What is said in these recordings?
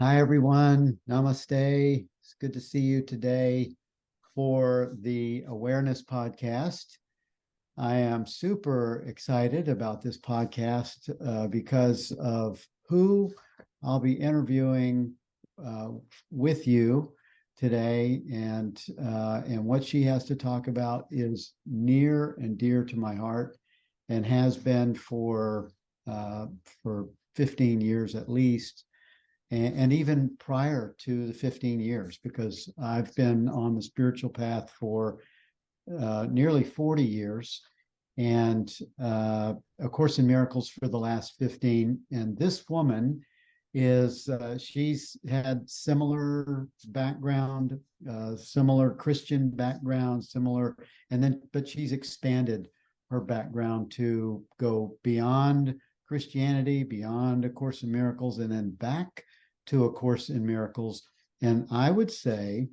Hi, everyone. Namaste. It's good to see you today for the Awareness Podcast. I am super excited about this podcast because of who I'll be interviewing uh, with you today, and what she has to talk about is near and dear to my heart, and has been for 15 years at least, and even prior to the 15 years, because I've been on the spiritual path for nearly 40 years, and A Course in Miracles for the last 15. And this woman she's had similar background, similar Christian background, but she's expanded her background to go beyond Christianity, beyond A Course in Miracles, and then back to A Course in Miracles. And I would say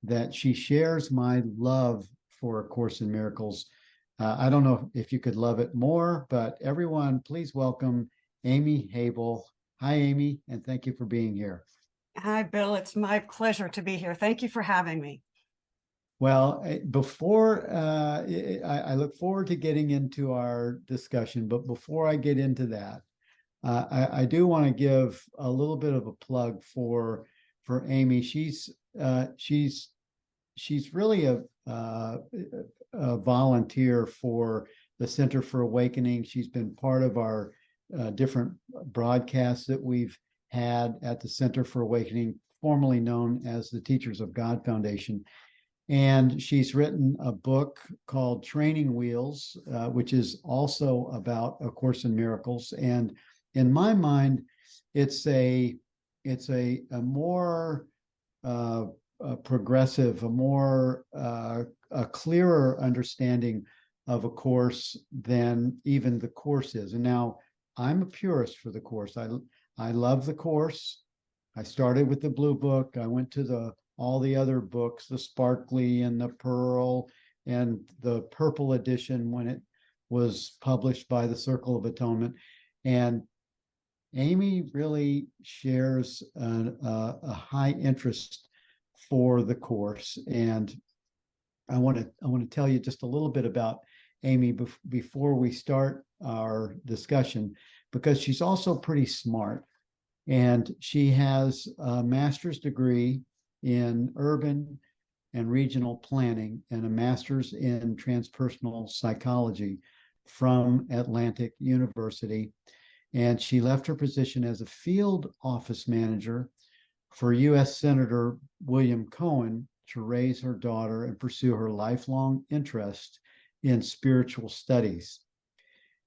that she shares my love for A Course in Miracles. I don't know if you could love it more, but everyone, please welcome Amy Haible. Hi, Amy, and thank you for being here. Hi, Bill. It's my pleasure to be here. Thank you for having me. Well, before I look forward to getting into our discussion, but before I get into that, I do want to give a little bit of a plug for Amy. She's really a volunteer for the Center for Awakening. She's been part of our different broadcasts that we've had at the Center for Awakening, formerly known as the Teachers of God Foundation. And she's written a book called Training Wheels, which is also about A Course in Miracles. And in my mind, it's a more progressive, a clearer understanding of A Course than even the Course is. And now I'm a purist for the Course. I love the Course. I started with the Blue Book. I went to all the other books, the Sparkly and the Pearl and the Purple edition when it was published by the Circle of Atonement. And Amy really shares a high interest for the Course, and I want to tell you just a little bit about Amy before we start our discussion, because she's also pretty smart, and she has a master's degree in urban and regional planning and a master's in transpersonal psychology from Atlantic University. And she left her position as a field office manager for U.S. Senator William Cohen to raise her daughter and pursue her lifelong interest in spiritual studies.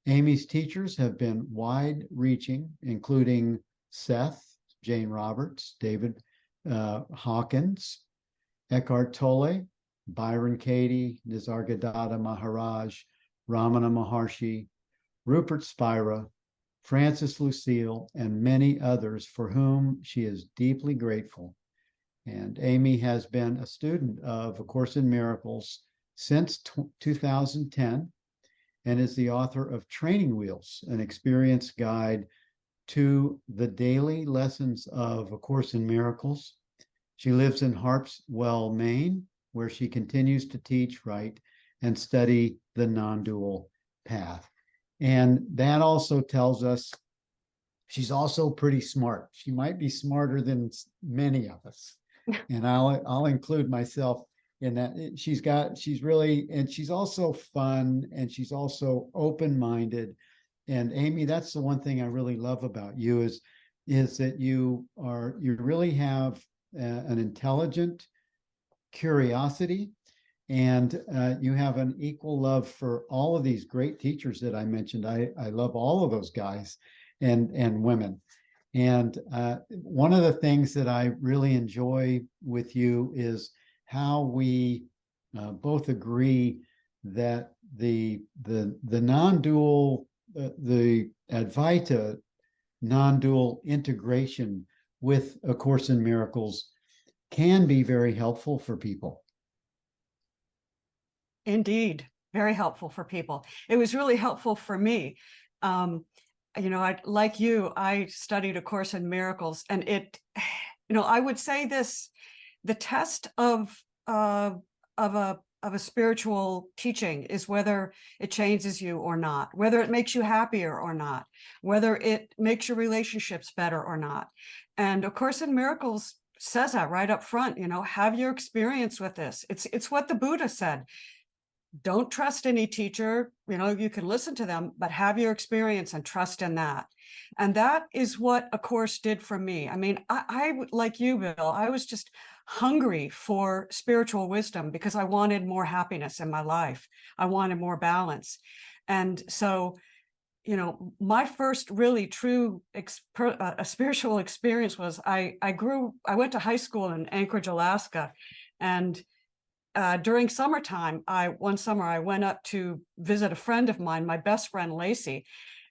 Amy's teachers have been wide-reaching, including Seth, Jane Roberts, David Hawkins, Eckhart Tolle, Byron Katie, Nisargadatta Maharaj, Ramana Maharshi, Rupert Spira, Francis Lucille, and many others for whom she is deeply grateful. And Amy has been a student of A Course in Miracles since 2010 and is the author of Training Wheels, an experience guide to the daily lessons of A Course in Miracles. She lives in Harpswell, Maine, where she continues to teach, write, and study the non-dual path. And that also tells us she's also pretty smart. She might be smarter than many of us. And I'll include myself in that. She's also fun, and she's also open-minded. And Amy, that's the one thing I really love about you is that you really have an intelligent curiosity, and you have an equal love for all of these great teachers that I mentioned. I love all of those guys and women. And one of the things that I really enjoy with you is how we both agree that the non-dual, the Advaita non-dual integration with A Course in Miracles can be very helpful for people. Indeed, very helpful for people. It was really helpful for me. I, like you, I studied A Course in Miracles, and I would say this: the test of a spiritual teaching is whether it changes you or not, whether it makes you happier or not, whether it makes your relationships better or not. And A Course in Miracles says that right up front. Have your experience with this. It's what the Buddha said. Don't trust any teacher. You can listen to them, but have your experience and trust in that. And that is what A Course did for me. I mean, I like you, Bill, I was just hungry for spiritual wisdom because I wanted more happiness in my life. I wanted more balance. And so, my first really true spiritual experience was I went to high school in Anchorage, Alaska. And during summertime, one summer I went up to visit a friend of mine, my best friend, Lacey,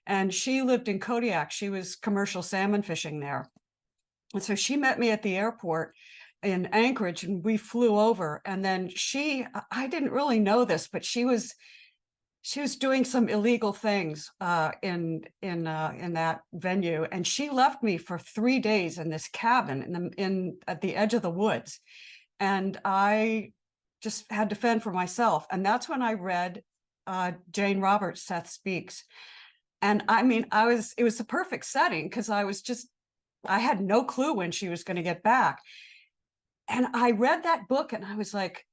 and she lived in Kodiak. She was commercial salmon fishing there. And so she met me at the airport in Anchorage, and we flew over. And then I didn't really know this, but she was doing some illegal things in that venue, and she left me for 3 days in this cabin at the edge of the woods, and I just had to fend for myself. And that's when I read Jane Roberts' Seth Speaks. And I mean, it was the perfect setting because I had no clue when she was going to get back. And I read that book and I was like,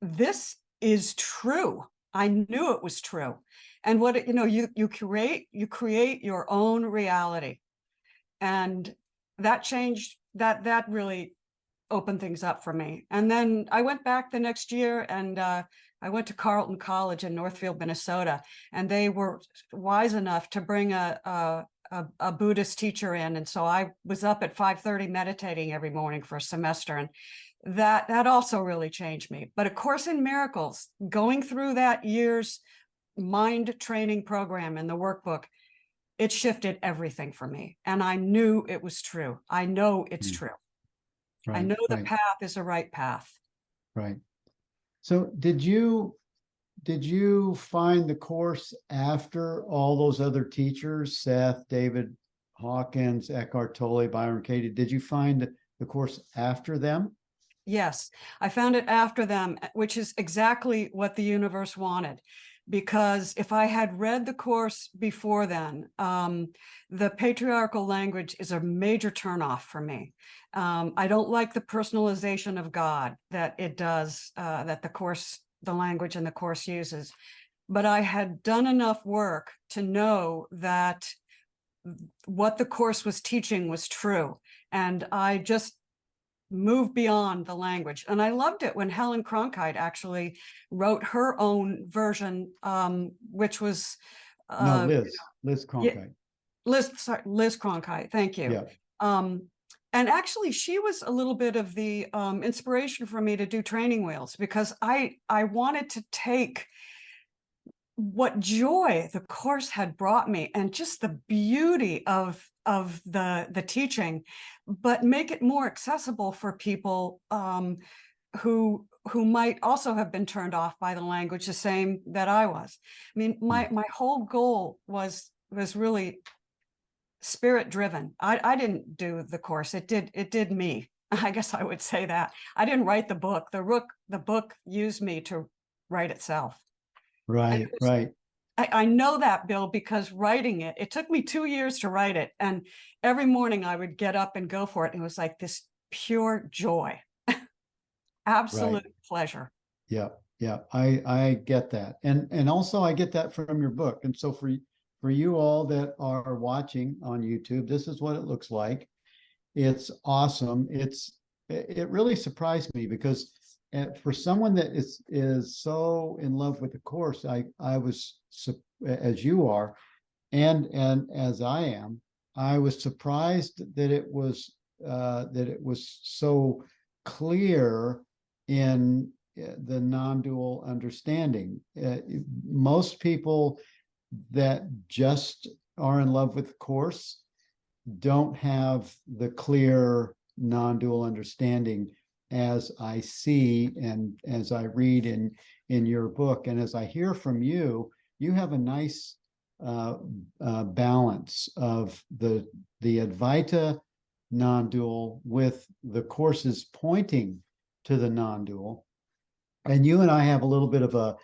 this is true. I knew it was true. And you create your own reality. And that changed, that really opened things up for me. And then I went back the next year, and I went to Carleton College in Northfield, Minnesota, and they were wise enough to bring a Buddhist teacher in. And so I was up at 5:30 meditating every morning for a semester. And that also really changed me. But A Course in Miracles, going through that year's mind training program in the workbook, it shifted everything for me. And I knew it was true. I know it's true. Right, I know the right, path is the right path. right. So did you find the Course after all those other teachers, Seth, David Hawkins, Eckhart Tolle, Byron Katie? Did you find the Course after them? Yes, I found it after them, which is exactly what the universe wanted. Because if I had read the Course before then, the patriarchal language is a major turnoff for me. I don't like the personalization of God that it does, that the language in the Course uses. But I had done enough work to know that what the Course was teaching was true. And I just move beyond the language. And I loved it when Helen Cronkite actually wrote her own version, which was No, Liz Cronkite. Liz Cronkite. Thank you. Yeah. And actually, she was a little bit of the inspiration for me to do Training Wheels, because I wanted to take what joy the Course had brought me and just the beauty of the teaching, but make it more accessible for people who might also have been turned off by the language the same that I was. I mean, my whole goal was really spirit driven. I didn't do the Course. It did me. I guess I would say that. I didn't write the book. The book used me to write itself. Right, right. I know that, Bill, because writing it took me 2 years to write it. And every morning I would get up and go for it. And it was like this pure joy, absolute pleasure. Yeah, yeah, I get that. And also I get that from your book. And so for you all that are watching on YouTube, this is what it looks like. It's awesome. It really surprised me because for someone that is so in love with the Course, I was, as you are, and as I am, I was surprised that it was so clear in the non-dual understanding. Most people that just are in love with the Course don't have the clear non-dual understanding as I see and as I read in your book. And as I hear from you, you have a nice balance of the Advaita non-dual with the courses pointing to the non-dual. And you and I have a little bit of a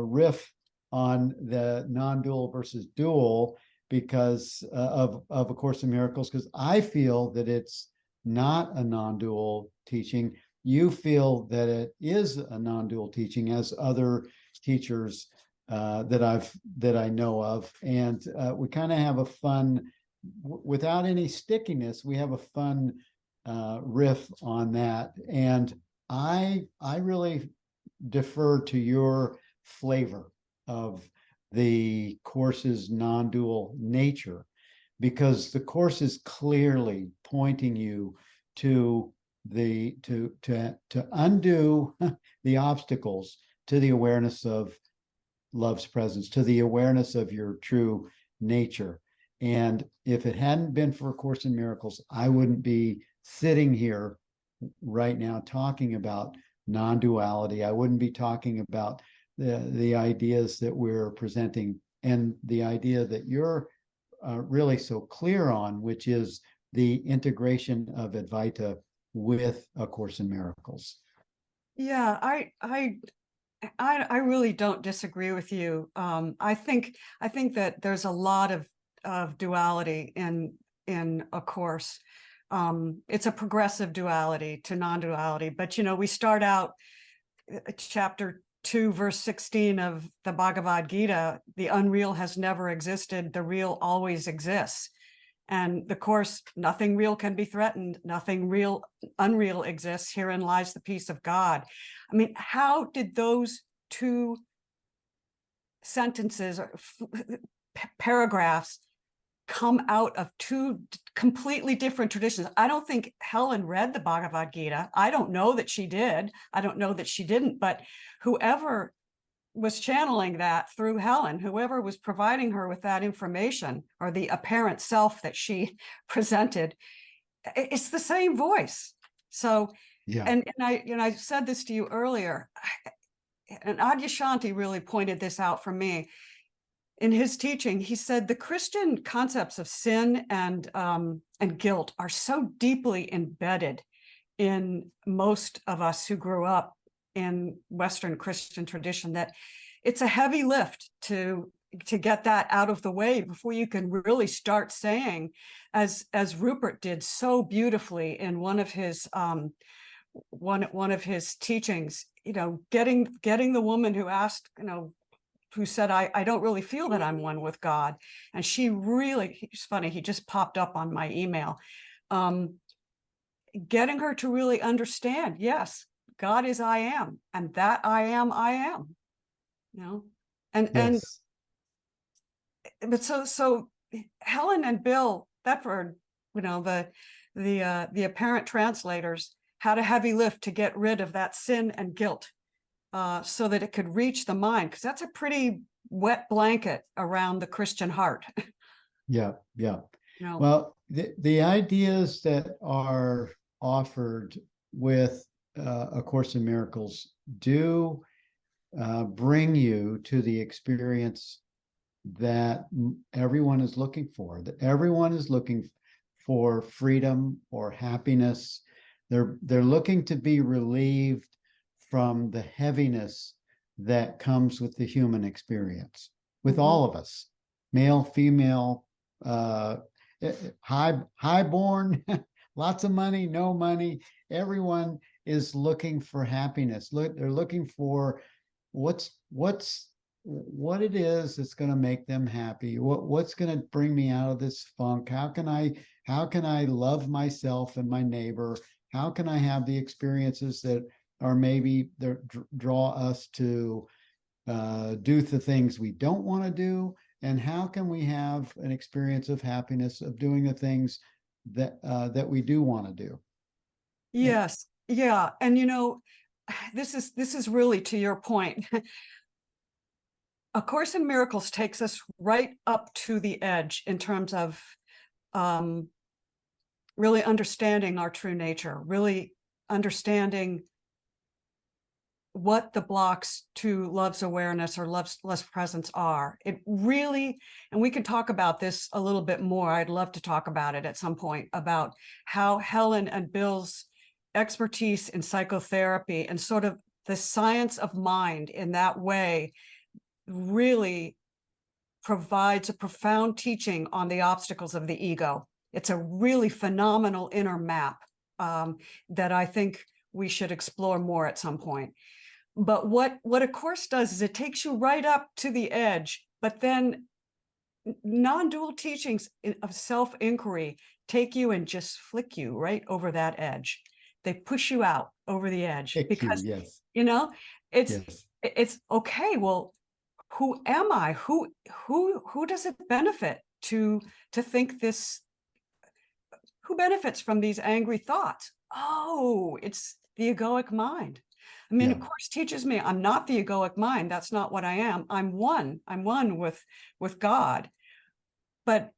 riff on the non-dual versus dual because of A Course in Miracles, because I feel that it's not a non-dual teaching. You feel that it is a non-dual teaching, as other teachers that I know of, and we kind of have a fun, without any stickiness, we have a fun riff on that. And I really defer to your flavor of the course's non-dual nature, because the course is clearly pointing you to undo the obstacles to the awareness of love's presence, to the awareness of your true nature. And if it hadn't been for A Course in Miracles, I wouldn't be sitting here right now talking about non-duality. I wouldn't be talking about the ideas that we're presenting, and the idea that you're really so clear on, which is the integration of Advaita with A Course in Miracles. Yeah, I really don't disagree with you. I think that there's a lot of duality in A Course. It's a progressive duality to non-duality, but we start out chapter 2, verse 16 of the Bhagavad Gita: the unreal has never existed, the real always exists. And the Course, nothing real can be threatened, nothing unreal exists, herein lies the peace of God. I mean, how did those two sentences or paragraphs come out of two completely different traditions? I don't think Helen read the Bhagavad Gita. I don't know that she did. I don't know that she didn't, but whoever was channeling that through Helen, whoever was providing her with that information, or the apparent self that she presented, it's the same voice. So, Yeah. and I said this to you earlier, and Adyashanti really pointed this out for me. In his teaching, he said the Christian concepts of sin and guilt are so deeply embedded in most of us who grew up in Western Christian tradition that it's a heavy lift to get that out of the way before you can really start saying, as Rupert did so beautifully in one of his teachings, getting the woman who asked, who said, I don't really feel that I'm one with God. And she really, it's funny, he just popped up on my email, getting her to really understand, yes, God is I am, and that I am, and Yes. but so Helen and Bill Thetford, the apparent translators, had a heavy lift to get rid of that sin and guilt, so that it could reach the mind, because that's a pretty wet blanket around the Christian heart. Yeah. Well, the ideas that are offered with A Course in Miracles do bring you to the experience that everyone is looking for, that everyone is looking for freedom or happiness. They're looking to be relieved from the heaviness that comes with the human experience, with all of us, male, female, highborn, lots of money, no money. Everyone is looking for happiness. They're looking for what it is that's going to make them happy. What's going to bring me out of this funk? How can I love myself and my neighbor? How can I have the experiences that are maybe draw us to do the things we don't want to do? And how can we have an experience of happiness of doing the things that we do want to do? Yes. Yeah. And this is really to your point. A Course in Miracles takes us right up to the edge in terms of really understanding our true nature, really understanding what the blocks to love's awareness or love's presence are. It really, and we can talk about this a little bit more. I'd love to talk about it at some point, about how Helen and Bill's expertise in psychotherapy and sort of the science of mind in that way really provides a profound teaching on the obstacles of the ego. It's a really phenomenal inner map that I think we should explore more at some point. But what A Course does is it takes you right up to the edge, but then non-dual teachings of self-inquiry take you and just flick you right over that edge. They push you out over the edge Pick you, because, yes, you know, it's yes, okay. Well, who am I? Who does it benefit to think this? Who benefits from these angry thoughts? Oh, it's the egoic mind. I mean, yeah, of course, teaches me I'm not the egoic mind. That's not what I am. I'm one. I'm one with God. But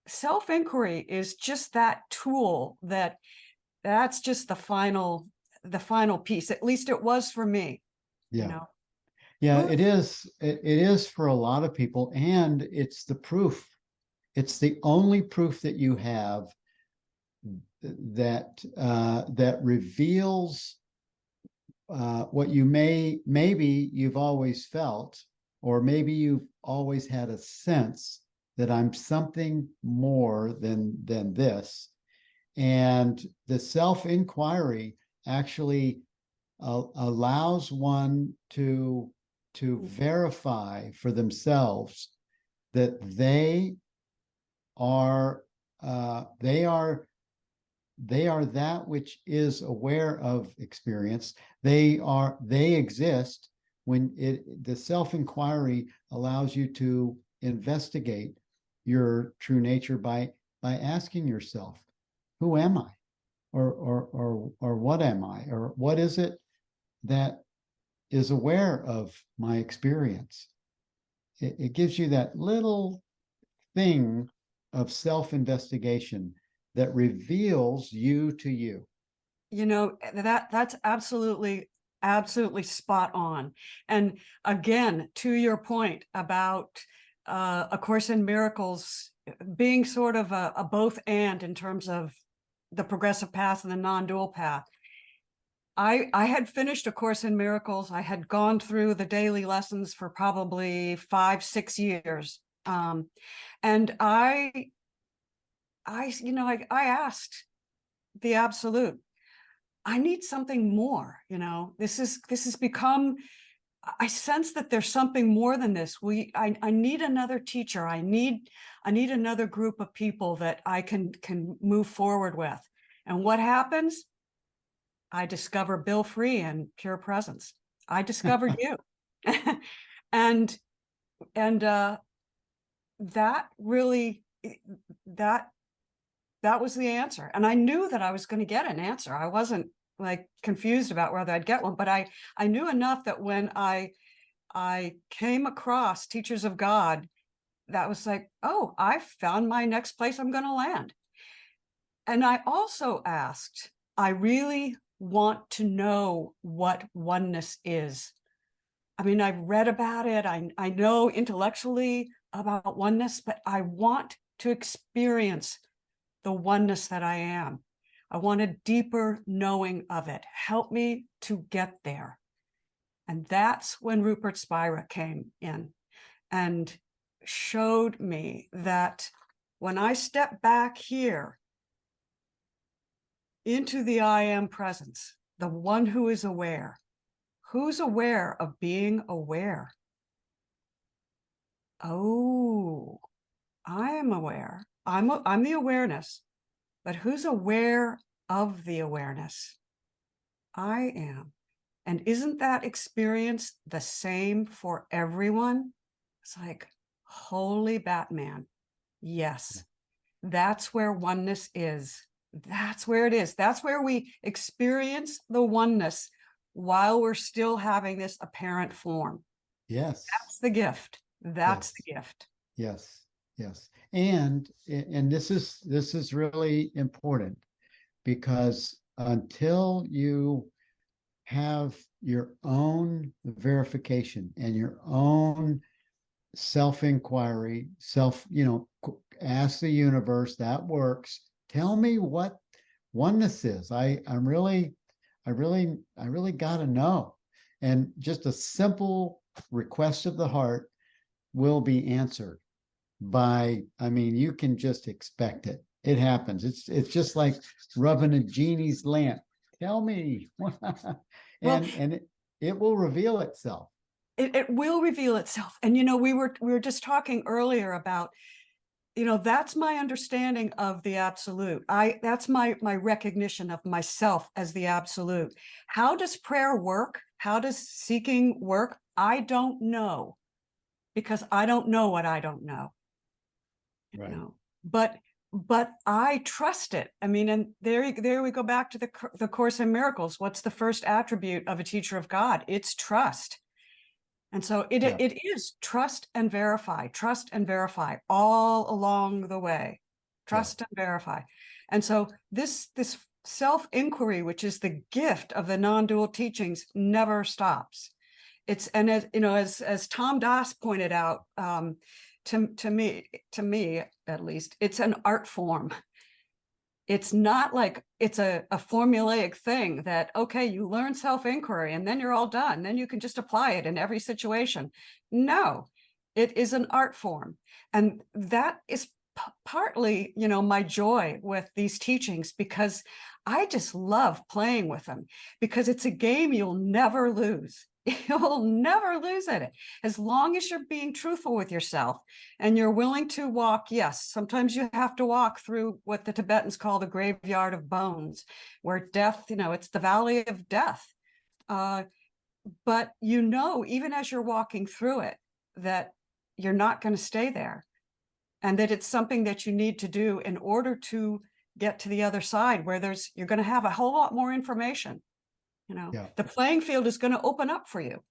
self-inquiry is just that tool that's just the final piece. At least it was for me, you yeah. know. Yeah, Who it is. It is for a lot of people, and it's the proof. It's the only proof that you have that reveals what maybe you've always felt, or maybe you've always had a sense that I'm something more than this. And the self-inquiry actually allows one to verify for themselves that are they are they are that which is aware of experience. They exist when the self-inquiry allows you to investigate your true nature by asking yourself, who am I? Or what am I? Or what is it that is aware of my experience? It gives you that little thing of self-investigation that reveals you to you. you know that's absolutely spot on. And again, to your point about A Course in Miracles being sort of a both and in terms of the progressive path and the non-dual path. I had finished A Course in Miracles. I had gone through the daily lessons for probably 5-6 years. And I asked the Absolute, I need something more. This has become, I sense that there's something more than this. I need another teacher. I need another group of people that I can move forward with. And what happens? I discover Bill Free and Pure Presence. I discovered you. and that really, that was the answer. And I knew that I was going to get an answer. I wasn't like confused about whether I'd get one, but I knew enough that when I came across Teachers of God, that was like, oh, I found my next place I'm going to land. And I also asked, I really want to know what oneness is. I mean, I've read about it. I know intellectually about oneness, but I want to experience the oneness that I am. I want a deeper knowing of it. Help me to get there. And that's when Rupert Spira came in and showed me that when I step back here into the I am presence, the one who is aware, who's aware of being aware? Oh, I am aware. I'm the awareness, but who's aware of the awareness? I am. And isn't that experience the same for everyone? It's like, holy Batman. Yes, that's where oneness is. That's where it is. That's where we experience the oneness while we're still having this apparent form. Yes. That's the gift. That's Yes. the gift. Yes. Yes. And this is really important, because until you have your own verification and your own self-inquiry, ask the universe, that works. Tell me what oneness is. I really got to know. And just a simple request of the heart will be answered by, you can just expect it. It happens. It's just like rubbing a genie's lamp. Tell me. and it will reveal itself. It will reveal itself. And we were just talking earlier about, that's my understanding of the absolute. That's my recognition of myself as the absolute. How does prayer work? How does seeking work? I don't know, because I don't know what I don't know. Right. But I trust it. And there we go back to the Course in Miracles. What's the first attribute of a teacher of God? It's trust. And so it is trust and verify all along the way. Trust and verify. And so this self-inquiry, which is the gift of the non-dual teachings, never stops. As Tom Dass pointed out, to me at least, it's an art form. It's not like it's a formulaic thing that, okay, you learn self-inquiry and then you're all done. Then you can just apply it in every situation. No, it is an art form. And that is partly, my joy with these teachings, because I just love playing with them, because it's a game you'll never lose. You'll never lose at it, as long as you're being truthful with yourself and you're willing to walk. Yes, sometimes you have to walk through what the Tibetans call the graveyard of bones, where death, it's the valley of death. But even as you're walking through it, that you're not going to stay there, and that it's something that you need to do in order to get to the other side, where you're going to have a whole lot more information. The playing field is going to open up for you.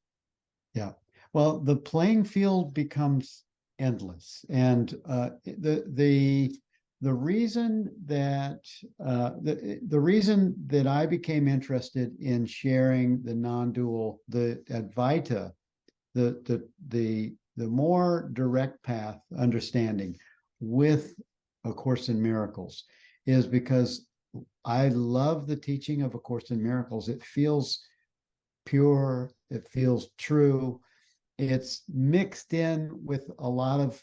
Yeah. Well, the playing field becomes endless. And the reason that the reason that I became interested in sharing the non-dual, the Advaita, the more direct path understanding with A Course in Miracles, is because I love the teaching of A Course in Miracles. It feels pure. It feels true. It's mixed in with a lot of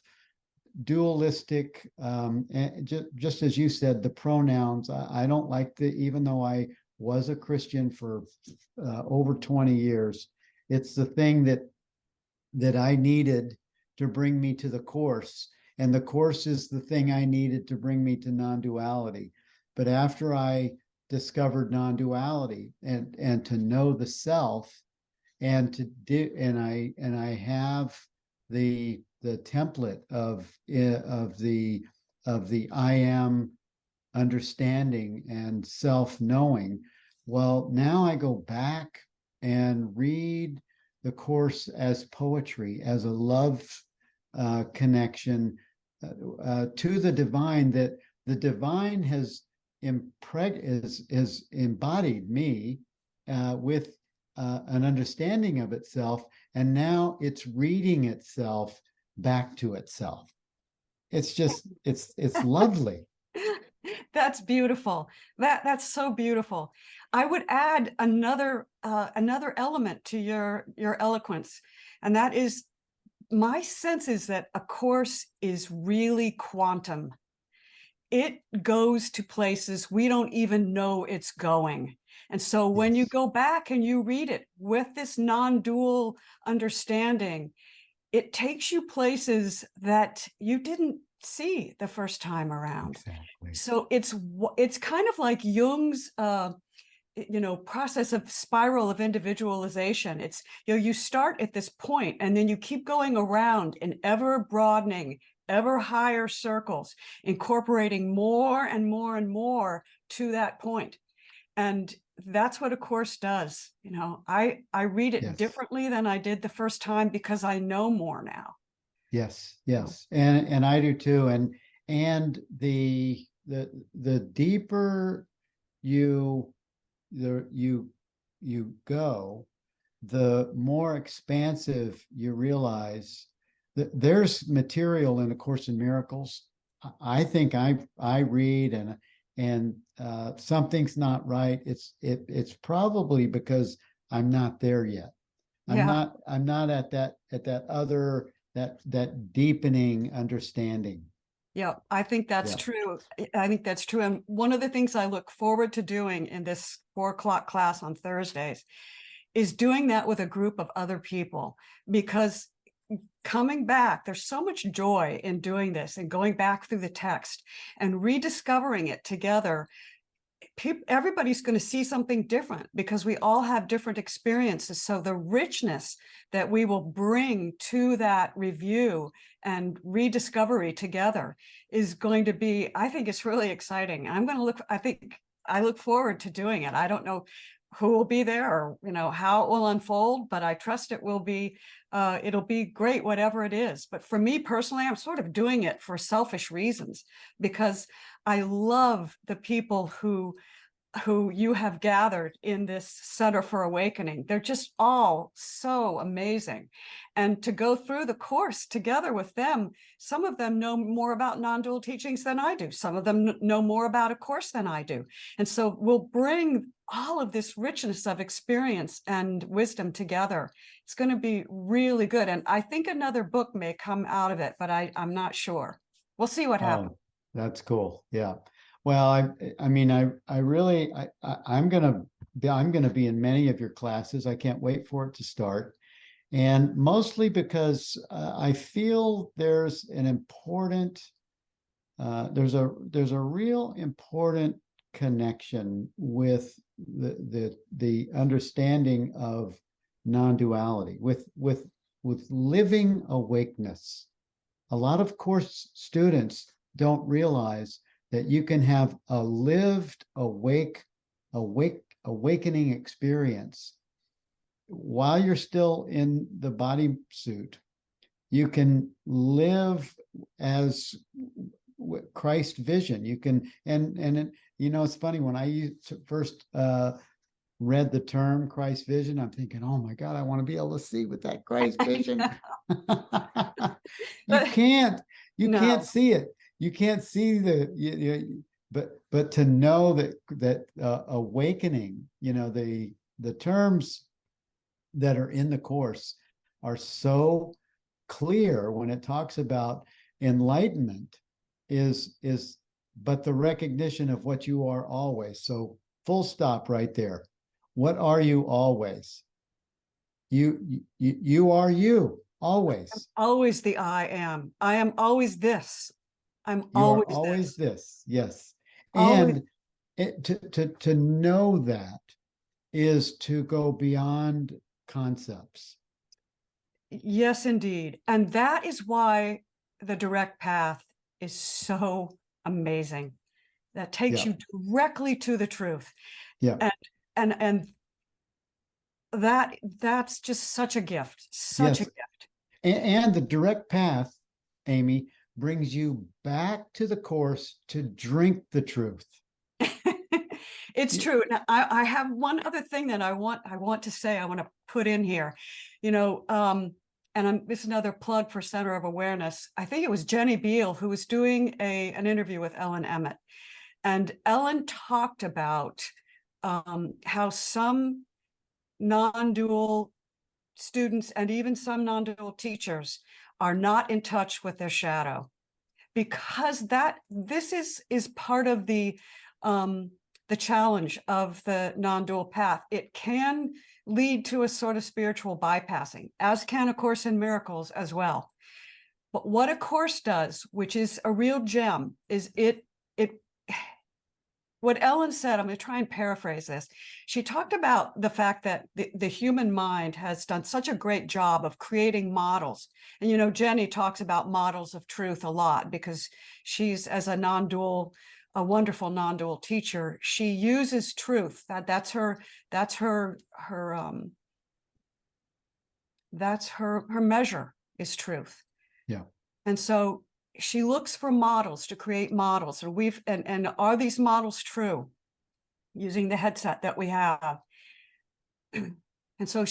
dualistic, and just as you said, the pronouns. I don't like even though I was a Christian for over 20 years, it's the thing that I needed to bring me to the Course. And the Course is the thing I needed to bring me to non-duality. But after I discovered non-duality and to know the self, and to do, and I have the template of the I am understanding and self-knowing. Well, now I go back and read the Course as poetry, as a love connection to the divine, that the divine has embodied me with an understanding of itself, and now it's reading itself back to itself. It's just it's lovely. That's beautiful. That's so beautiful. I would add another element to your eloquence, and that is, my sense is that A Course is really quantum. It goes to places we don't even know it's going. And so when you go back and you read it with this non-dual understanding, it takes you places that you didn't see the first time around. Exactly. So it's kind of like Jung's process of spiral of individualization. It's, you start at this point and then you keep going around in ever broadening, ever higher circles, incorporating more and more and more to that point. And that's what A Course does. I read it differently than I did the first time, because I know more now. Yes. And I do too. And the deeper you go, the more expansive you realize that there's material in A Course in Miracles. I think I read and something's not right. It's probably because I'm not there yet. Yeah. I'm not at that other that deepening understanding. Yeah, I think that's Yeah. true. I think that's true. And one of the things I look forward to doing in this 4 o'clock class on Thursdays is doing that with a group of other people, because coming back, there's so much joy in doing this and going back through the text and rediscovering it together. Everybody's going to see something different because we all have different experiences. So the richness that we will bring to that review and rediscovery together is going to be, I think it's really exciting. I'm going to look, I look forward to doing it. I don't know who will be there or, how it will unfold, but I trust it will be, it'll be great, whatever it is. But for me personally, I'm sort of doing it for selfish reasons, because I love the people who you have gathered in this Center for Awakening. They're just all so amazing. And to go through the course together with them, some of them know more about non-dual teachings than I do. Some of them know more about A Course than I do. And so we'll bring all of this richness of experience and wisdom together. It's going to be really good. And I think another book may come out of it, but I'm not sure. We'll see what happens. Oh, that's cool. Yeah. Well, I mean, I really, I'm gonna be in many of your classes. I can't wait for it to start, and mostly because I feel there's an important, there's a real important connection with the understanding of non-duality, with living awakeness. A lot of course students don't realize that you can have a lived awakening experience while you're still in the bodysuit. You can live as Christ vision. You can, and it's funny, when I first read the term Christ vision, I'm thinking, oh my God, I want to be able to see with that Christ vision. You can't see it. You can't see but to know that awakening, the terms that are in the course are so clear when it talks about enlightenment is but the recognition of what you are always. So full stop right there. What are you always? You are you always. Always the I am. I am always this. I'm You are always always this. Yes. Always. And to know that is to go beyond concepts. Yes, indeed. And that is why the direct path is so amazing. That takes Yeah. you directly to the truth. Yeah. And that's just such a gift, such a Yes. gift. And the direct path, Amy, brings you back to the course to drink the truth. It's true. Now, I have one other thing that I want to say, I want to put in here, and it's another plug for Center of Awareness. I think it was Jenny Beal who was doing an interview with Ellen Emmett, and Ellen talked about how some non-dual students and even some non-dual teachers are not in touch with their shadow, because this is part of the challenge of the non-dual path. It can lead to a sort of spiritual bypassing, as can A Course in Miracles as well. But what A Course does, which is a real gem, is what Ellen said, I'm going to try and paraphrase this. She talked about the fact that the human mind has done such a great job of creating models. And, Jenny talks about models of truth a lot, because she's, as a wonderful non-dual teacher, she uses truth. That's her measure is truth. Yeah. And so she looks for models to create models. And are these models true, using the headset that we have? And so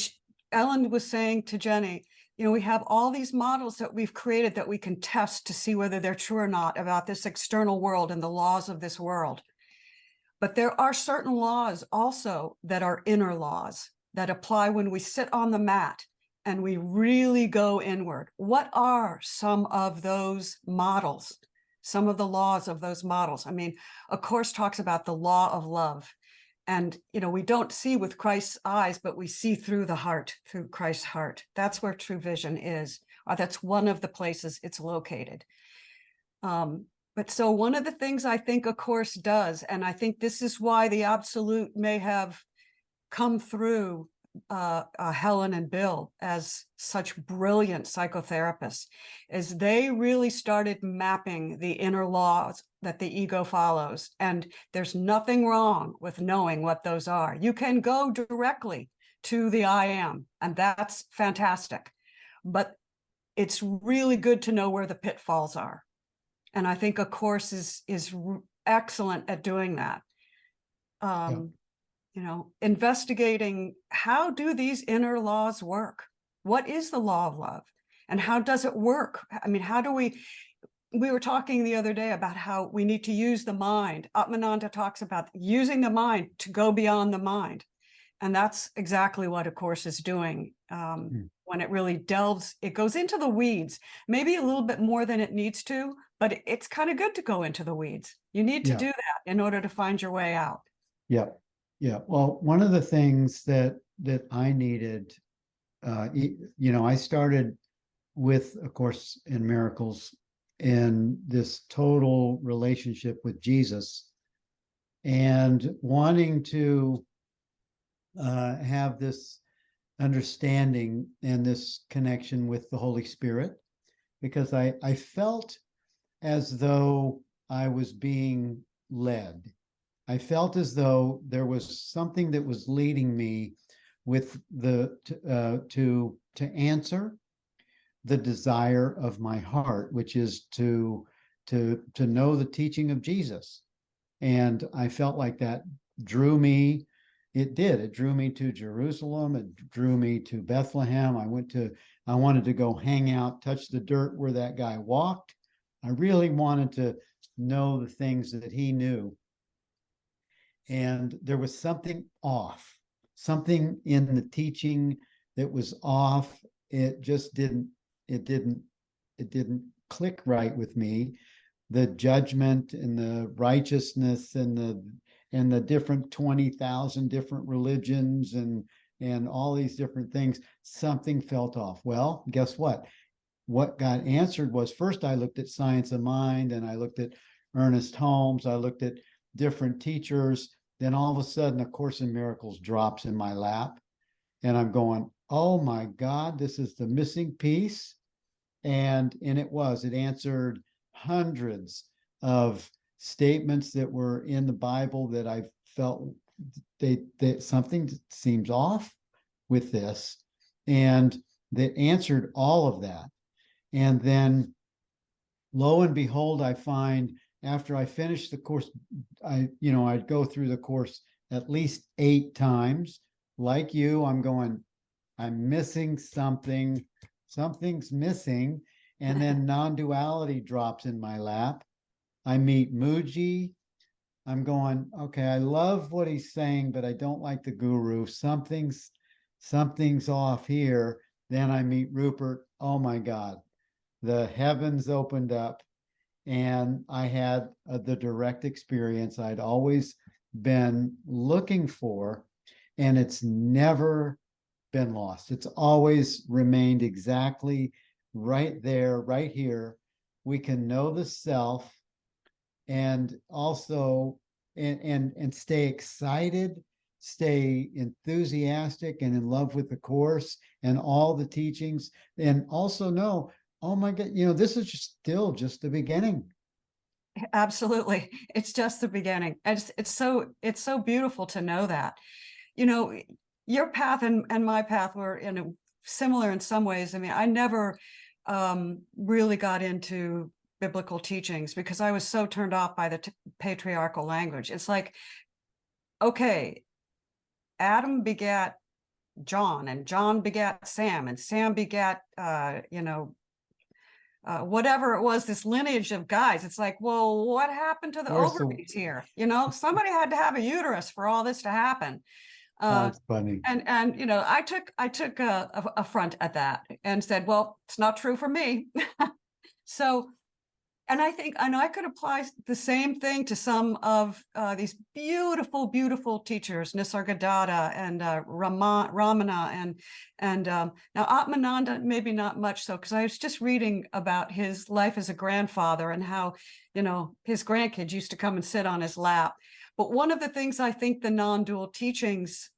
Ellen was saying to Jenny, we have all these models that we've created that we can test to see whether they're true or not about this external world and the laws of this world. But there are certain laws also that are inner laws that apply when we sit on the mat and we really go inward. What are some of those models, some of the laws of those models? I mean, A Course talks about the law of love. And, we don't see with Christ's eyes, but we see through the heart, through Christ's heart. That's where true vision is. Or that's one of the places it's located. But so one of the things I think A Course does, and I think this is why the Absolute may have come through Helen and Bill as such brilliant psychotherapists, is they really started mapping the inner laws that the ego follows. And there's nothing wrong with knowing what those are. You can go directly to the I am, and that's fantastic. But it's really good to know where the pitfalls are. And I think A Course is excellent at doing that. Investigating, how do these inner laws work? What is the law of love? And how does it work? I mean, how do we were talking the other day about how we need to use the mind. Atmananda talks about using the mind to go beyond the mind. And that's exactly what A Course is doing. When it really delves, it goes into the weeds, maybe a little bit more than it needs to, but it's kind of good to go into the weeds. You need to do that in order to find your way out. Yeah. Yeah. Well, one of the things that I needed, I started with A Course in Miracles in this total relationship with Jesus and wanting to have this understanding and this connection with the Holy Spirit, because I felt as though I was being led. I felt as though there was something that was leading me with to answer the desire of my heart, which is to know the teaching of Jesus. And I felt like that drew me. It did. It drew me to Jerusalem. It drew me to Bethlehem. I wanted to go hang out, touch the dirt where that guy walked. I really wanted to know the things that he knew. And there was something off, something in the teaching that was off. It just didn't click right with me. The judgment and the righteousness and the different 20,000 different religions and all these different things, something felt off. Well, guess what? What got answered was, first I looked at Science of Mind, and I looked at Ernest Holmes, I looked at different teachers. Then all of a sudden, A Course in Miracles drops in my lap, and I'm going, oh my God, this is the missing piece. And it answered hundreds of statements that were in the Bible that I felt that something seems off with this, and that answered all of that. And then lo and behold, I find after I finished the course, I'd go through the course at least 8 times. Like you, I'm missing something. Something's missing. And then non-duality drops in my lap. I meet Muji. I'm going, okay, I love what he's saying, but I don't like the guru. Something's off here. Then I meet Rupert. Oh my God, the heavens opened up, and I had the direct experience I'd always been looking for, and it's never been lost. It's always remained exactly right there, right here. We can know the self, and also and stay excited, stay enthusiastic and in love with the course and all the teachings, and also know, oh my God, this is still just the beginning. Absolutely. It's just the beginning. It's so beautiful to know that. Your path and my path were similar in some ways. I mean, I never really got into biblical teachings because I was so turned off by the patriarchal language. It's like, okay, Adam begat John, and John begat Sam, and Sam begat, whatever it was, this lineage of guys. It's like, well, what happened to the Where's the, ovaries here? Somebody had to have a uterus for all this to happen. that's funny. And I took a affront at that and said, well, it's not true for me. So, and I know I could apply the same thing to some of these beautiful, beautiful teachers, Nisargadatta and Ramana, and now Atmananda, maybe not much so, because I was just reading about his life as a grandfather and how, his grandkids used to come and sit on his lap. But one of the things I think the non-dual teachings,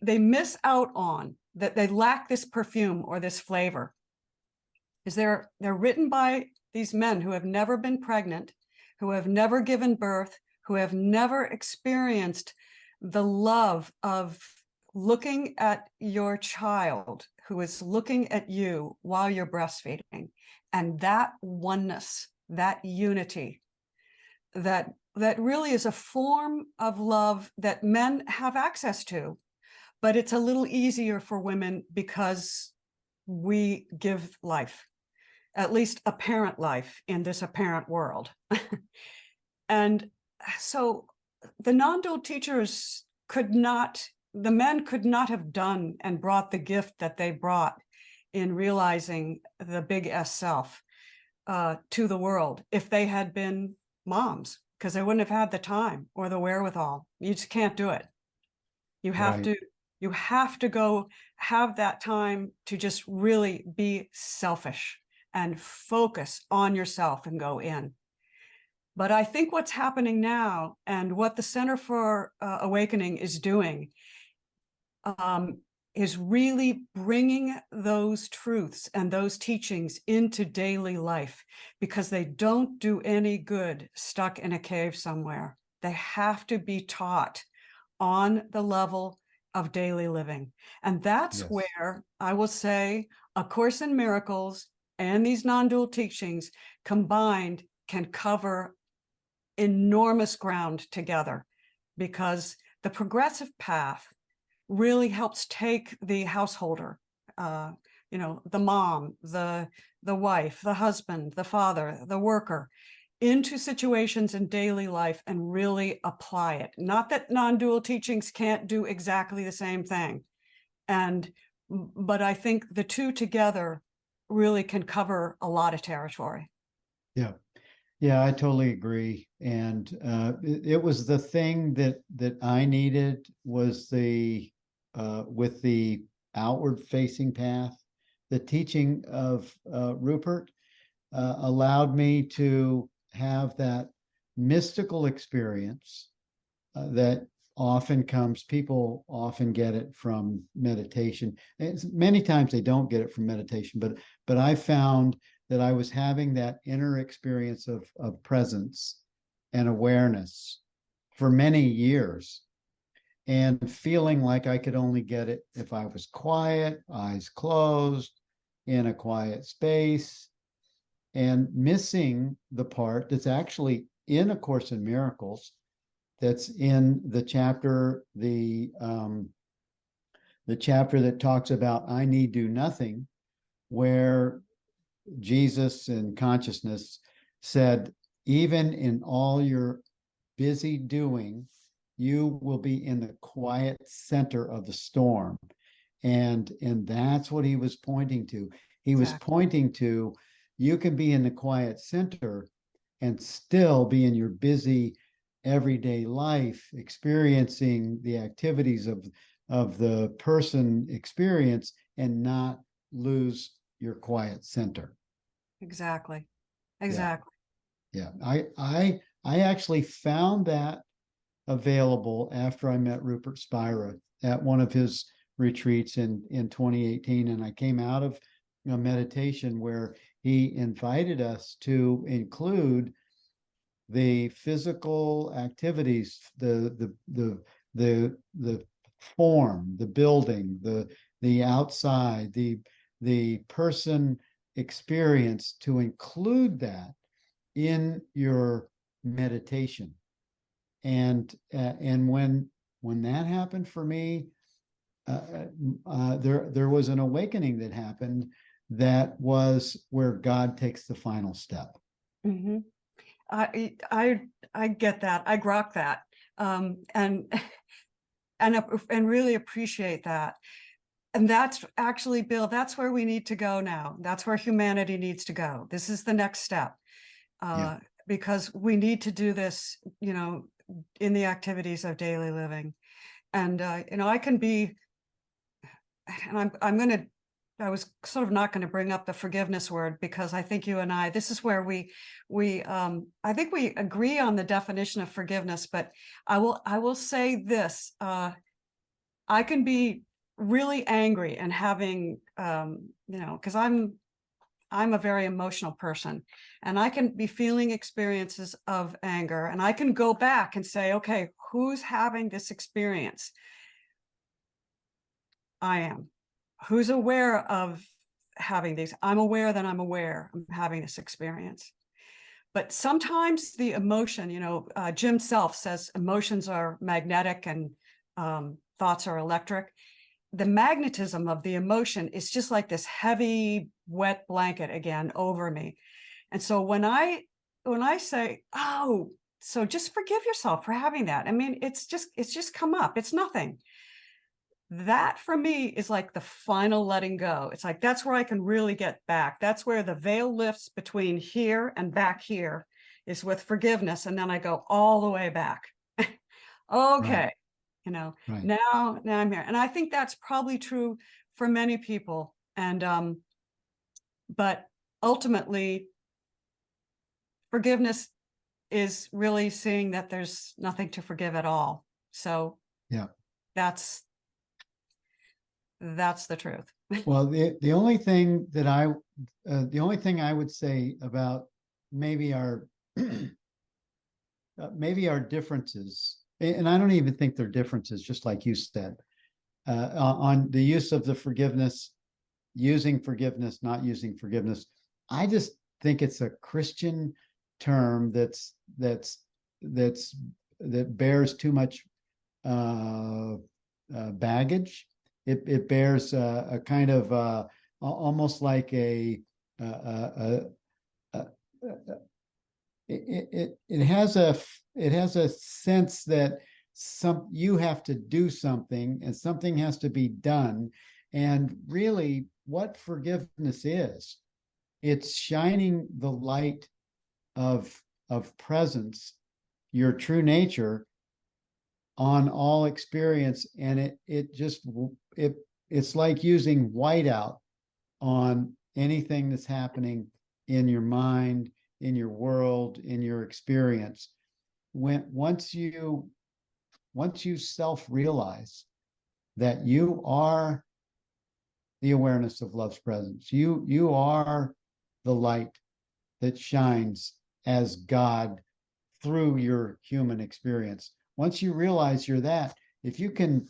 they miss out on, that they lack this perfume or this flavor, is they're written by these men who have never been pregnant, who have never given birth, who have never experienced the love of looking at your child who is looking at you while you're breastfeeding, and that oneness, that unity, that really is a form of love that men have access to, but it's a little easier for women because we give life, at least apparent life in this apparent world. And so the non-dual teachers the men could not have done and brought the gift that they brought in realizing the big S self to the world if they had been moms, because they wouldn't have had the time or the wherewithal. You just can't do it. You have Right. to, you have to go have that time to just really be selfish and focus on yourself and go in. But I think what's happening now, and what the Center for Awakening is doing, is really bringing those truths and those teachings into daily life, because they don't do any good stuck in a cave somewhere. They have to be taught on the level of daily living. And that's Yes. where I will say A Course in Miracles and these non-dual teachings combined can cover enormous ground together, because the progressive path really helps take the householder, the mom, the wife, the husband, the father, the worker, into situations in daily life and really apply it. Not that non-dual teachings can't do exactly the same thing, but I think the two together really can cover a lot of territory. Yeah. Yeah, I totally agree. And it was the thing that I needed, was with the outward facing path. The teaching of Rupert allowed me to have that mystical experience that often comes. People often get it from meditation. Many times they don't get it from meditation, but I found that I was having that inner experience of presence and awareness for many years, and feeling like I could only get it if I was quiet, eyes closed, in a quiet space, and missing the part that's actually in A Course in Miracles, that's in the chapter, the chapter that talks about I need do nothing, where Jesus in consciousness said, even in all your busy doing, you will be in the quiet center of the storm. And that's what he was pointing to. He was Exactly. pointing to, you can be in the quiet center and still be in your busy everyday life, experiencing the activities of the person experience, and not lose your quiet center. Exactly. Yeah. Exactly. Yeah. I actually found that available after I met Rupert Spira at one of his retreats in 2018. And I came out of a meditation where he invited us to include the physical activities, the form, the building, the outside, the person experience, to include that in your meditation. And when that happened for me, there was an awakening that happened that was where God takes the final step. Mhm. I get that. I grok that. And and really appreciate that. And that's actually, Bill, that's where we need to go now. That's where humanity needs to go. This is the next step. Yeah. Because we need to do this, in the activities of daily living. And I can be, and I was sort of not going to bring up the forgiveness word, because I think you and I, this is where I think we agree on the definition of forgiveness. But I will say this, I can be really angry and having, because I'm a very emotional person, and I can be feeling experiences of anger, and I can go back and say, okay, who's having this experience? I am. Who's aware of having these? I'm aware that I'm aware I'm having this experience. But sometimes the emotion, Jim Self says emotions are magnetic and thoughts are electric. The magnetism of the emotion is just like this heavy, wet blanket again over me. And so when I say, oh, so just forgive yourself for having that. I mean, it's just come up. It's nothing. That for me is like the final letting go. It's like, that's where I can really get back. That's where the veil lifts between here and back here, is with forgiveness. And then I go all the way back. Okay. Right. Right. Now I'm here. And I think that's probably true for many people. And, but ultimately, forgiveness is really seeing that there's nothing to forgive at all. So Yeah. that's the truth. Well, the only thing I would say about maybe our maybe our differences, and I don't even think they're differences, just like you said, on the use of the forgiveness, using forgiveness, not using forgiveness. I just think it's a Christian term that bears too much baggage. It bears a kind of almost like a it has a sense that you have to do something and something has to be done. And really, what forgiveness is, it's shining the light of presence, your true nature, on all experience. And it's like using whiteout on anything that's happening in your mind, in your world, in your experience. Once you self-realize that you are the awareness of love's presence, you are the light that shines as God through your human experience. Once you realize you're that, if you can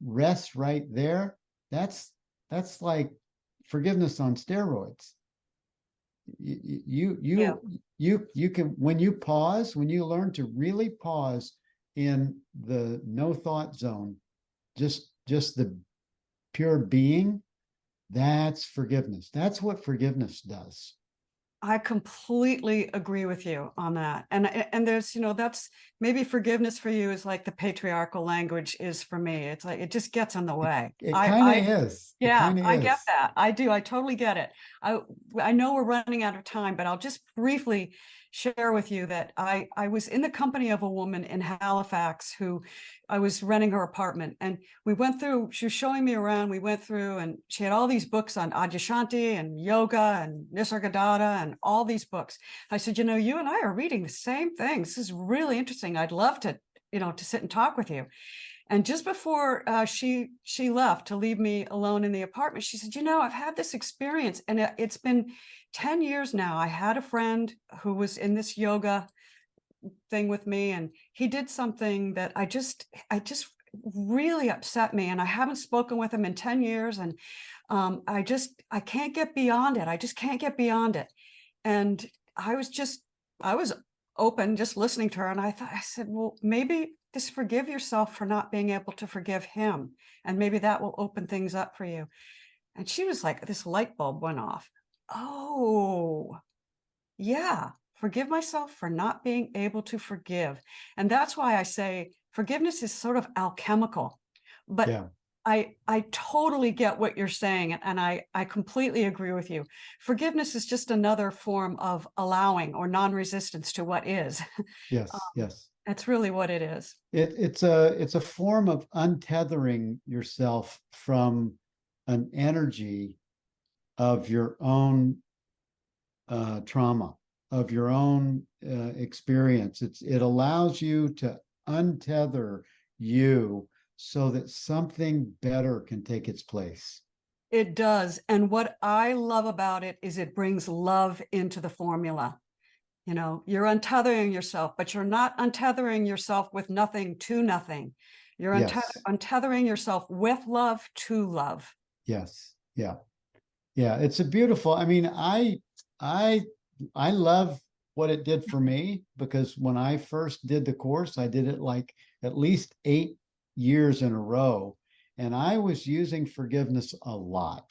rest right there, that's like forgiveness on steroids. You can, when you learn to really pause in the no thought zone, just the pure being, that's forgiveness. That's what forgiveness does. I completely agree with you on that. And there's, that's maybe forgiveness for you is like the patriarchal language is for me. It's like, it just gets in the way. It kind of is. Yeah, I get that. I do. I totally get it. I know we're running out of time, but I'll just briefly share with you that I was in the company of a woman in Halifax who I was renting her apartment, and she was showing me around. We went through, and she had all these books on Adyashanti and yoga and Nisargadatta and all these books. I said, you and I are reading the same things. This is really interesting. I'd love to, to sit and talk with you. And just before she left to leave me alone in the apartment, she said, I've had this experience, and it's been 10 years now. I had a friend who was in this yoga thing with me, and he did something that I just really upset me, and I haven't spoken with him in 10 years. And I can't get beyond it. I just can't get beyond it. And I was open just listening to her. And I said, well, maybe just forgive yourself for not being able to forgive him. And maybe that will open things up for you. And she was like, this light bulb went off. Oh, yeah. Forgive myself for not being able to forgive. And that's why I say forgiveness is sort of alchemical. But Yeah. I totally get what you're saying, and I completely agree with you. Forgiveness is just another form of allowing or non-resistance to what is. Yes. Yes. That's really what it is. It's a form of untethering yourself from an energy of your own trauma, of your own experience. It allows you to untether you so that something better can take its place. It does. And what I love about it is it brings love into the formula. You know, you're untethering yourself, but you're not untethering yourself with nothing to nothing. You're Yes. untethering yourself with love to love. Yes. Yeah. Yeah. It's a beautiful, I mean, I I love what it did for me, because when I first did the course, I did it like at least 8 years in a row. And I was using forgiveness a lot.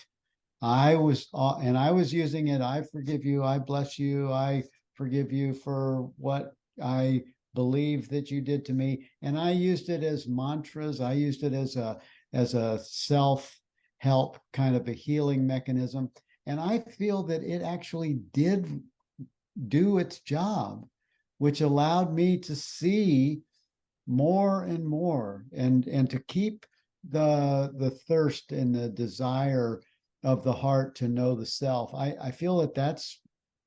And I was using it. I forgive you. I bless you. I forgive you for what I believe that you did to me. And I used it as mantras. I used it as a self-help kind of a healing mechanism. And I feel that it actually did do its job, which allowed me to see more and more, and to keep the thirst and the desire of the heart to know the self. I feel that that's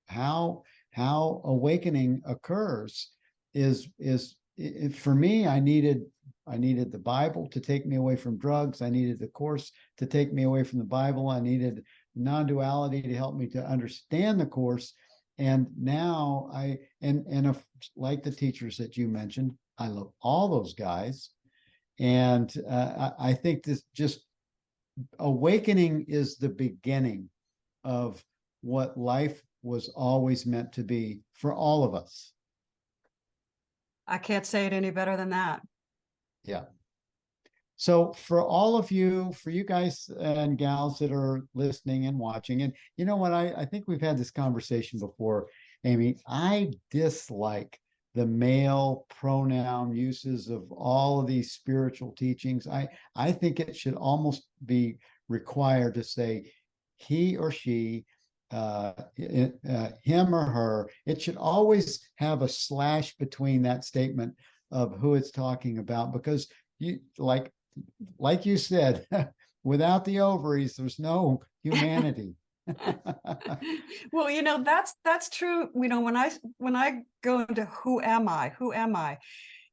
how awakening occurs. For me, I needed the Bible to take me away from drugs. I needed the course to take me away from the Bible. I needed non-duality to help me to understand the course. And now if, like the teachers that you mentioned, I love all those guys. And I think this just awakening is the beginning of what life was always meant to be for all of us. I can't say it any better than that. Yeah. So for all of you, for you guys and gals that are listening and watching, and you know what, I think we've had this conversation before, Amy. I dislike the male pronoun uses of all of these spiritual teachings. I think it should almost be required to say he or she, him or her. It should always have a slash between that statement of who it's talking about, because you like you said, without the ovaries, there's no humanity. Well, you know, that's true. You know, when I go into who am I,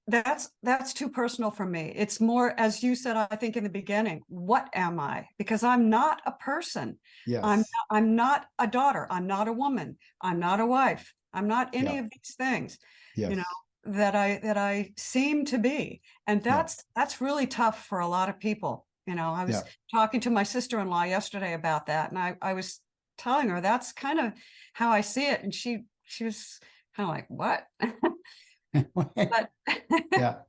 that's too personal for me. It's more, as you said, I think in the beginning, what am I? Because I'm not a person. Yes. I'm not a daughter. I'm not a woman. I'm not a wife. I'm not any Yeah. of these things, you know, Yes. that I seem to be. And Yeah. that's really tough for a lot of people. You know, I was Yeah. talking to my sister-in-law yesterday about that, and I was telling her that's kind of how I see it. And she was kind of like, what? But Yeah.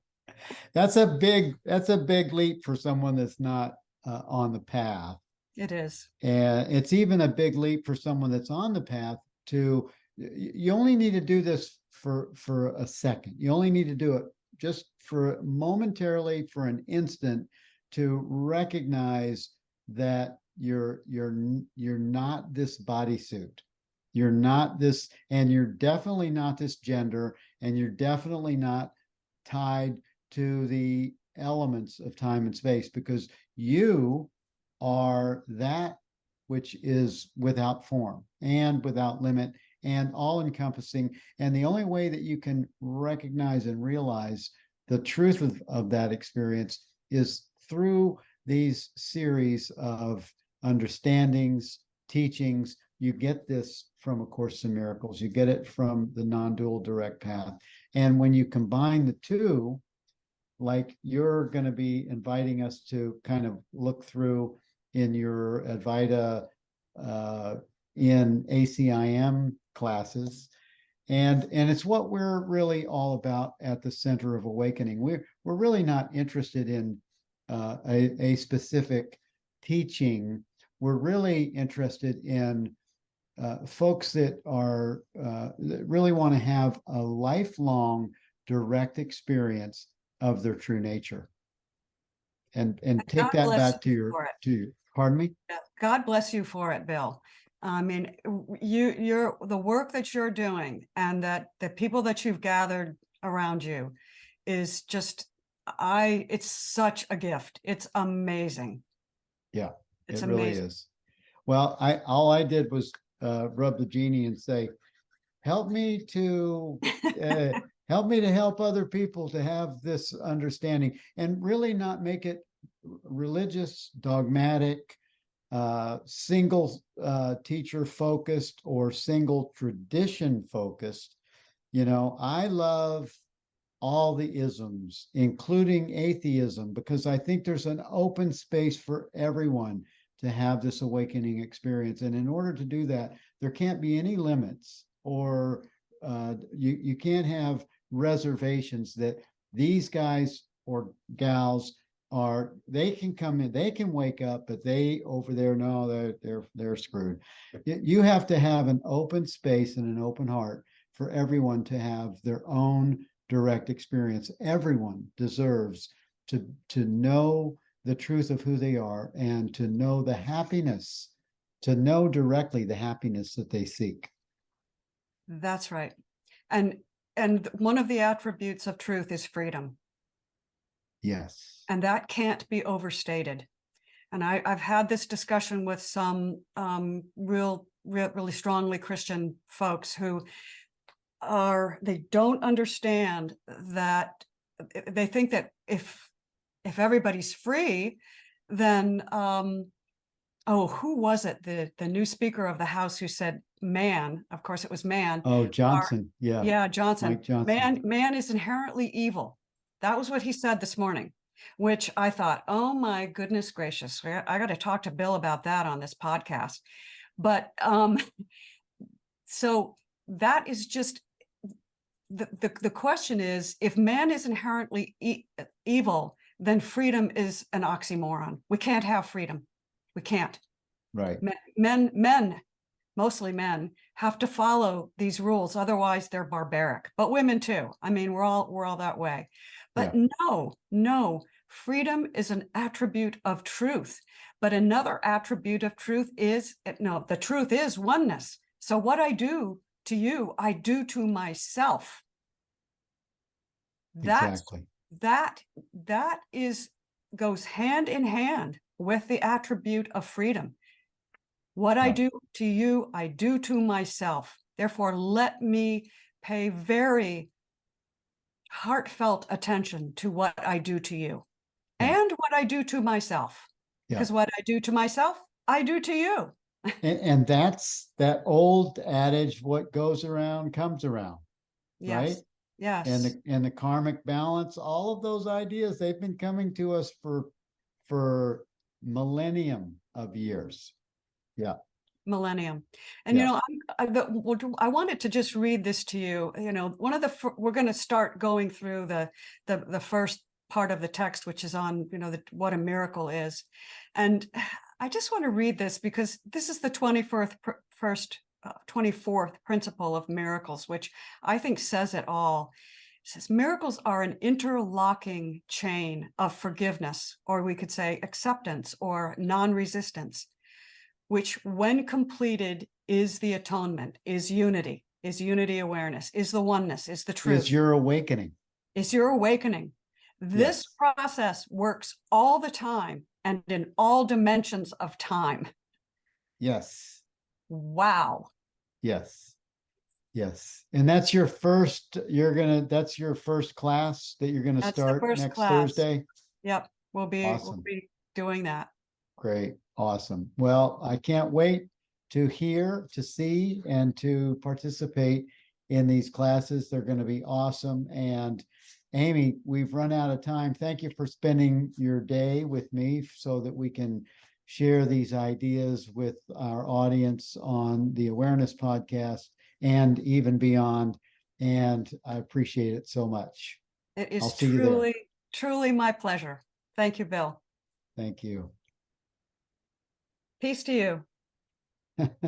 That's a big leap for someone that's not on the path. it is. And it's even a big leap for someone that's on the path to, you only need to do this for a second. You only need to do it just for momentarily, for an instant, to recognize that you're not this bodysuit. You're not this, and you're definitely not this gender, and you're definitely not tied to the elements of time and space, because you are that which is without form and without limit and all encompassing. And the only way that you can recognize and realize the truth of that experience is through these series of understandings, teachings. You get this from A Course in Miracles. You get it from the non-dual direct path. And when you combine the two, like you're going to be inviting us to kind of look through in your Advaita in ACIM classes, And it's what we're really all about at the Center of Awakening. We're really not interested in a specific teaching. We're really interested in folks that are that really want to have a lifelong direct experience of their true nature, and take God that bless back you for it. to your, pardon me. Yeah, God bless you for it, Bill. I mean, you're the work that you're doing, and that the people that you've gathered around you is just, it's such a gift. It's amazing. Yeah, It's it really amazing. is. Well, all I did was rub the genie and say, help me to uh, help me to help other people to have this understanding, and really not make it religious, dogmatic, single teacher focused, or single tradition focused. I love all the isms, including atheism, because I think there's an open space for everyone to have this awakening experience. And in order to do that, there can't be any limits, or you can't have reservations that these guys or gals they can come in, they can wake up, but they over there, no, they're screwed. You have to have an open space and an open heart for everyone to have their own direct experience. Everyone deserves to know the truth of who they are, and to know the happiness, to know directly the happiness that they seek. That's right. And one of the attributes of truth is freedom. Yes. And that can't be overstated. And I've had this discussion with some really strongly Christian folks who they don't understand that. They think that if everybody's free, then who was it? The new Speaker of the House who said man, of course it was man. Oh, Johnson. Yeah, Johnson. Mike Johnson. Man is inherently evil. That was what he said this morning, which I thought, oh my goodness gracious, I got to talk to Bill about that on this podcast. But so that is just the question is, if man is inherently evil, then freedom is an oxymoron. We can't have freedom. We can't. Right. Men, mostly men, have to follow these rules. Otherwise, they're barbaric. But women too. I mean, we're all that way. But yeah. No, freedom is an attribute of truth. But another attribute of truth is, the truth is oneness. So what I do to you, I do to myself. Exactly. That goes hand in hand with the attribute of freedom. What I do to you, I do to myself. Therefore, let me pay very heartfelt attention to what I do to you and what I do to myself. Because what I do to myself, I do to you. And that's that old adage, what goes around comes around. Yes. Right? Yes. And the karmic balance, all of those ideas, they've been coming to us for millennium of years. Yeah. Millennium. And, I wanted to just read this to you. One of we're going to start going through the first part of the text, which is on, what a miracle is. And I just want to read this because this is the 24th principle of miracles, which I think says it all. It says, miracles are an interlocking chain of forgiveness, or we could say acceptance or non-resistance, which when completed is the atonement, is unity awareness, is the oneness, is the truth. Is your awakening. Is your awakening. This process works all the time and in all dimensions of time. Yes. Wow. Yes. And that's your first, that's your first class that you're going to start next Thursday? Yep. We'll be doing that. Great. Awesome. Well, I can't wait to hear, to see, and to participate in these classes. They're going to be awesome. And Amy, we've run out of time. Thank you for spending your day with me so that we can share these ideas with our audience on the Awareness Podcast and even beyond. And I appreciate it so much. It I'll is see you there. truly, truly my pleasure. Thank you, Bill. Thank you. Peace to you.